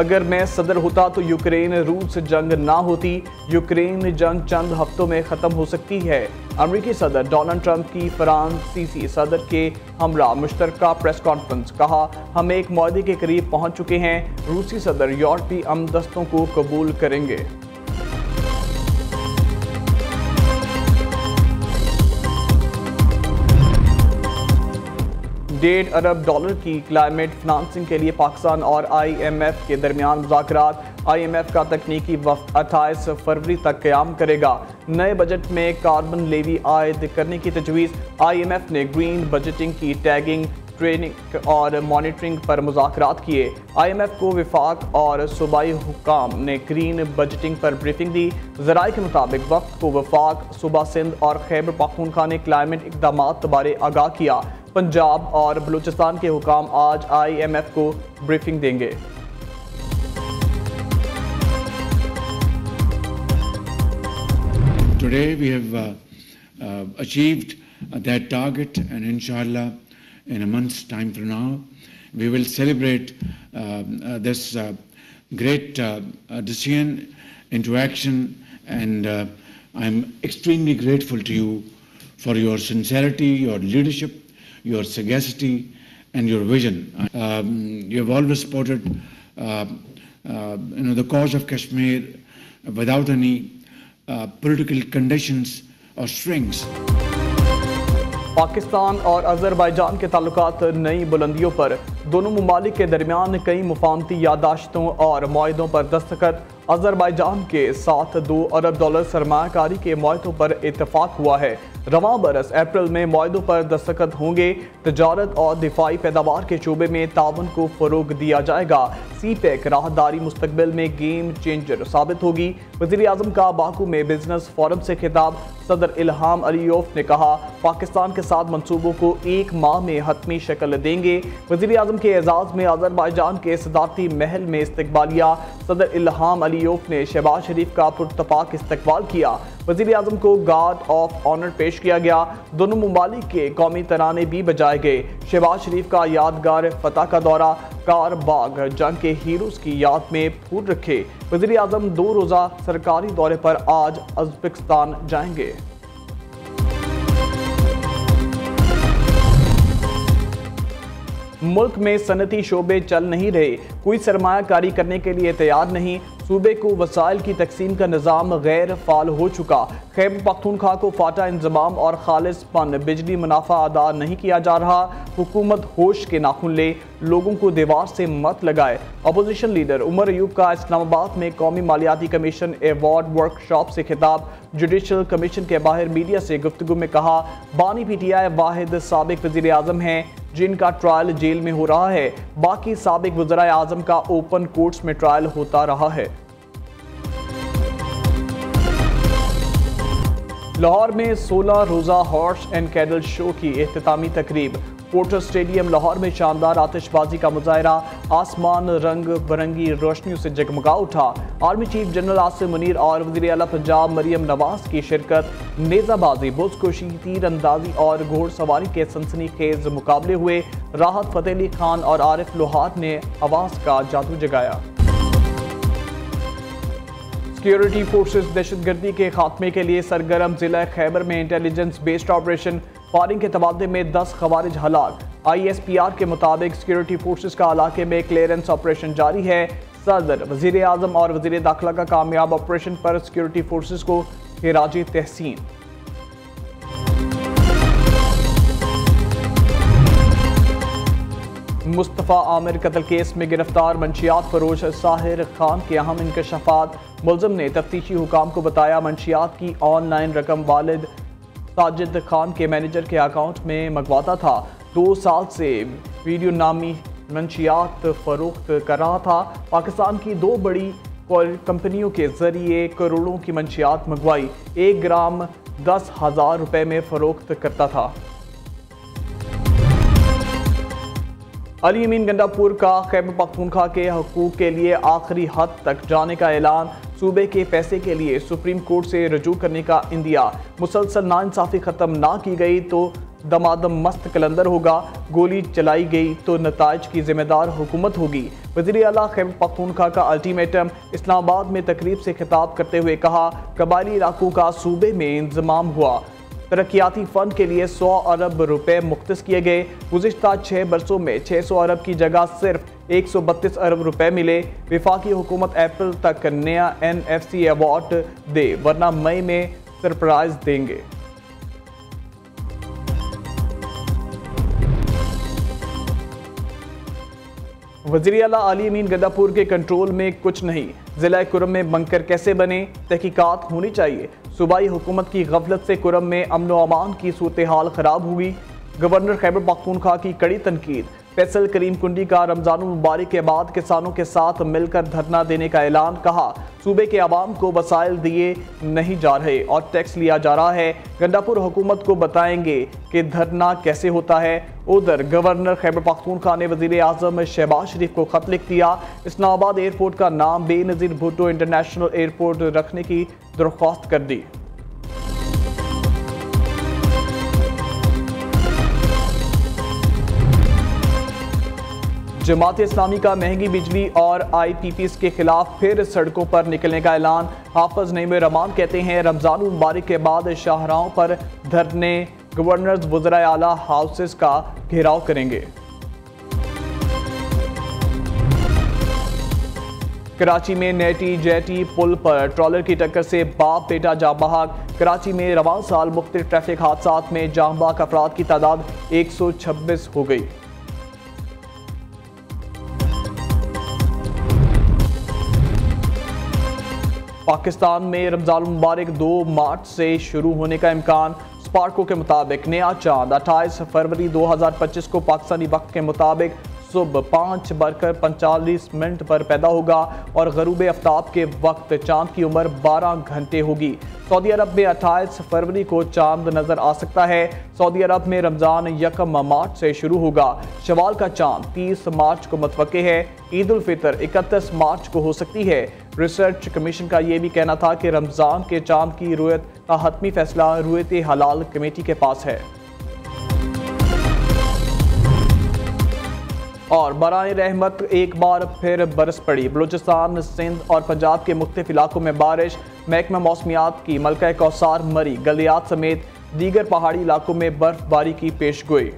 अगर मैं सदर होता तो यूक्रेन रूस जंग ना होती। यूक्रेन जंग चंद हफ्तों में ख़त्म हो सकती है। अमरीकी सदर डोनाल्ड ट्रंप की फ्रांसीसी सदर के हमरा मुश्तरका प्रेस कॉन्फ्रेंस। कहा, हम एक मुआहदे के करीब पहुंच चुके हैं। रूसी सदर यूरोपीय हमदस्तों को कबूल करेंगे। 1.5 अरब डॉलर की क्लाइमेट फिनांसिंग के लिए पाकिस्तान और IMF के दरमियान मुज़ाकरात। IMF का तकनीकी वफ़द 28 फरवरी तक क़याम करेगा। नए बजट में कार्बन लेवी आयद करने की तजवीज़। IMF ने ग्रीन बजटिंग की टैगिंग, ट्रेनिंग और मॉनिटरिंग पर मुज़ाकरात किए। IMF को वफाक और सूबाई हुकाम ने ग्रीन बजटिंग पर ब्रीफिंग दी। ज़राए के मुताबिक वफ़द को वफाक, सूबा सिंध और खैबर पख्तूनख्वा ने क्लाइमेट इक़दामात बारे आगाह किया। पंजाब और बलूचिस्तान के हुकाम आज IMF को ब्रीफिंग देंगे। Today we have achieved that target, and inshallah in a month's time from now we will celebrate this great decision into action, and I'm extremely grateful to you for your sincerity, your leadership, your sagacity and your vision. You have always supported the cause of Kashmir without any political conditions or strings. Pakistan और Azerbaijan के ताल्लुकात नई बुलंदियों पर। दोनों ममालिक के दरमियान कई मुफाहमती यादाश्तों और मुआहदों पर दस्तखत। अज़रबैजान के साथ 2 अरब डॉलर सरमायाकारी के मुआहदों पर इत्तफाक हुआ है। रवां बरस अप्रैल में मुआहदों पर दस्तखत होंगे। तजारत और दिफाई पैदावार के शोबे में ताउन को फ़रोग दिया जाएगा। CPEC राहदारी मुस्तकबिल में गेम चेंजर साबित होगी। वज़ीर आज़म का बाकू में बिजनेस फोरम से खिताब। सदर इल्हाम अलीयोफ ने कहा, पाकिस्तान के साथ मंसूबों को 1 माह में हतमी शक्ल देंगे। वज़ीर आज़म के एजाज़ में अज़रबैजान के सदारती महल में इस्तकबालिया। सदर इल्हाम अलीयोफ ने शहबाज शरीफ का पुरतपाक इस्तकबाल किया। वज़ीर आज़म को गार्ड ऑफ ऑनर पेश किया गया। दोनों ममालिक के कौमी तराने भी बजाए गए। शहबाज शरीफ का यादगार फतह का दौरा। कार बाग जंग के हीरोज की याद में फूल रखे। वज़ीर आज़म 2 रोज़ा सरकारी दौरे पर आज उज़्बेकिस्तान जाएंगे। मुल्क में सनती शोबे चल नहीं रहे, कोई सरमायाकारी करने के लिए तैयार नहीं। सूबे को वसाइल की तकसीम का निज़ाम गैर फाल हो चुका। खैबर पख्तूनख्वा को फाटा इंजमाम और खालिसपन बिजली मुनाफा अदा नहीं किया जा रहा। हुकूमत होश के नाखून ले, लोगों को दीवार से मत लगाए। अपोजिशन लीडर उमर अयूब का इस्लामाबाद में कौमी मालियाती कमीशन अवार्ड वर्कशॉप से खिताब। जुडिशल कमीशन के बाहर मीडिया से गुफ्तगू में कहा, बानी PTI वाहिद साबिक वज़ीर आज़म हैं जिनका ट्रायल जेल में हो रहा है। बाकी साबिक वज़राए आज़म का ओपन कोर्ट्स में ट्रायल होता रहा है। लाहौर में 16 रोज़ा हॉर्स एंड कैडल शो की इख्तितामी तकरीब। पोर्टर स्टेडियम लाहौर में शानदार आतिशबाजी का मुजाहरा। आसमान रंग बिरंगी रोशनियों से जगमगा उठा। Army chief general Asim Munir और वज़ीर आला पंजाब मरियम नवाज की शिरकत। नेज़ाबाजी, बुज़कुशी, तीर अंदाजी और घोड़सवारी के सनसनीखेज मुकाबले हुए। राहत फ़तेह अली खान और आरिफ लोहार ने आवाज़ का जादू जगाया। सिक्योरिटी फोर्सेस दहशतगर्दी के खात्मे के लिए सरगर्म। जिला खैबर में इंटेलिजेंस बेस्ड ऑपरेशन। फायरिंग के तबादले में 10 खवारिज हलाक। ISPR के मुताबिक सिक्योरिटी फोर्सेस का इलाके में क्लियरेंस ऑपरेशन जारी है। सदर, वज़ीर आज़म और वज़ीर दाखिला का कामयाब ऑपरेशन पर सिक्योरिटी फोर्सेस को खिराज तहसीन। मुस्तफ़ा आमिर कत्ल केस में गिरफ्तार मंशियात फरोश साहिर खान के अहम इंकशाफात। मुलज़िम ने तफ्तीशी हुकाम को बताया मंशियात की ऑनलाइन रकम वालिद साजिद खान के मैनेजर के अकाउंट में मंगवाता था। 2 साल से वीडियो नामी मंशियात फरोख्त कर रहा था। पाकिस्तान की 2 बड़ी कंपनियों के जरिए करोड़ों की मंशियात मंगवाई। 1 ग्राम 10,000 रुपए में फरोख्त करता था। अली अमीन गंडापुर का खैबर पख्तूनख्वा के हकूक़ के लिए आखिरी हद तक जाने का ऐलान। सूबे के पैसे के लिए सुप्रीम कोर्ट से रजू करने का इंदिया। मुसलसल नाइंसाफ़ी ख़त्म ना की गई तो दमादम मस्त कलंदर होगा, गोली चलाई गई तो नताइज की जिम्मेदार हुकूमत होगी। वज़ीर आला खैबर पख्तूनख्वा का अल्टीमेटम। इस्लामाबाद में तकरीब से खिताब करते हुए कहा, कबायली इलाकों का सूबे में इंतजाम हुआ, तरक्याती फ़ंड के लिए 100 अरब रुपए मुख्तस किए गए। गुज़िश्ता 6 बरसों में 600 अरब की जगह सिर्फ 132 अरब रुपए मिले। वफाकी हुकूमत अप्रैल तक नया NFC अवार्ड दे, वरना मई में सरप्राइज देंगे। वज़ीर आला आली अमीन गंडापुर के कंट्रोल में कुछ नहीं, ज़िला कुरम में बंकर कैसे बने, तहकीकात होनी चाहिए। सूबाई हुकूमत की गफलत से कुरम में अमन व अमान की सूरत हाल ख़राब हुई। गवर्नर खैबर पख्तूनख्वा की कड़ी तनकीद। फैसल करीम कुंडी का रमज़ानुल मुबारक के बाद किसानों के साथ मिलकर धरना देने का ऐलान। कहा, सूबे के आवाम को वसाइल दिए नहीं जा रहे और टैक्स लिया जा रहा है। गंडापुर हुकूमत को बताएंगे कि धरना कैसे होता है। उधर गवर्नर खैबर पख्तूनख्वा ने वज़ीर आज़म शहबाज शरीफ को खत लिख दिया। इस्लामाबाद एयरपोर्ट का नाम बेनज़ीर भुट्टो इंटरनेशनल एयरपोर्ट रखने की दरख्वास्त कर दी। जमात इस्लामी का महंगी बिजली और IPPs के खिलाफ फिर सड़कों पर निकलने का ऐलान। हाफिज नईम रहमान कहते हैं, रमज़ान मुबारक के बाद शाहराहों पर धरने, गवर्नर्स वज़राए आला हाउसेस का घेराव करेंगे। कराची में नेटी जेटी पुल पर ट्रॉलर की टक्कर से बाप बेटा जाँ बहक। कराची में रवां साल मुख्तलिफ ट्रैफिक हादसात में जाँ बहक अफराद की तादाद 126 हो गई। पाकिस्तान में रमज़ान मुबारक 2 मार्च से शुरू होने का इम्कान। स्पार्को के मुताबिक नया चांद 28 फरवरी 2025 को पाकिस्तानी वक्त के मुताबिक सुबह 5:45 पर पैदा होगा और गरूब आफ्ताब के वक्त चांद की उम्र 12 घंटे होगी। सऊदी अरब में 28 फरवरी को चांद नजर आ सकता है। सऊदी अरब में रमज़ान 1 मार्च से शुरू होगा। शवाल का चांद 30 मार्च को मुतवक्के है। ईद उल फितर 31 मार्च को हो सकती है। रिसर्च कमीशन का यह भी कहना था कि रमज़ान के चांद की रुयत का हतमी फैसला रुयत हलाल कमेटी के पास है। और बराए रहमत एक बार फिर बरस पड़ी। बलूचिस्तान, सिंध और पंजाब के मुख्तलिफ इलाकों में बारिश। महकमा मौसमियात की मलका कौसार, मरी, गलियात समेत दीगर पहाड़ी इलाकों में बर्फबारी की पेशगोई।